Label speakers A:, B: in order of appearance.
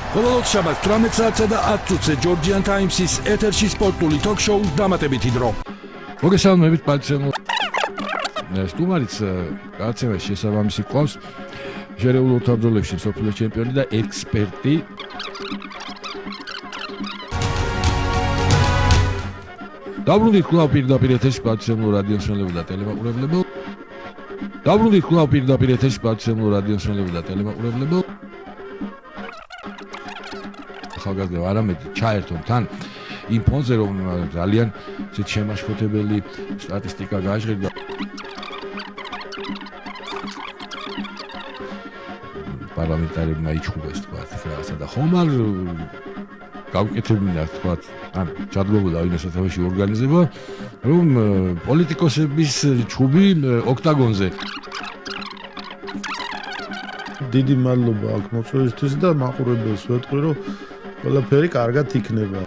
A: ყოველდღე შაბათს 18 საათსა და 10 წუთზე Georgian Times-ის ეთერში სპორტული ток-შოუ დამატებითი დრო. მოგესალმებით პატრიოტულ სტუმარიც გაცემას შესაბამისი ყავს ჟერეულ ურთიერთობებში სოფლიო ჩემპიონი და ექსპერტი დაბრუნდით კვლავ პირდაპირ ეთერში პატრიოტულ რადიოს მშენებლები და ტელემაყურებლებო დაბრუნდით კვლავ პირდაპირ ეთერში პატრიოტულ რადიოს მშენებლები და ტელემაყურებლებო ხალხი არამედ ჩაერთონ თან იმ ფონზე რომ ძალიან ისეთ შემაშფოთებელი სტატისტიკა გაჟღერდა პარლამენტარებმა იჩხუბეს თქვა რაღაცა და ხომარ გავკეთებინა თქვა ან ჩადგმობდა ვინმე სათავეში ორგანიზება რომ პოლიტიკოსების ჩხუბი ოქტაგონზე
B: დიდი მადლობა აქ მოწვევისთვის და მაყურებელს ვეთქვი რომ ყველაფერი კარგად იქნება.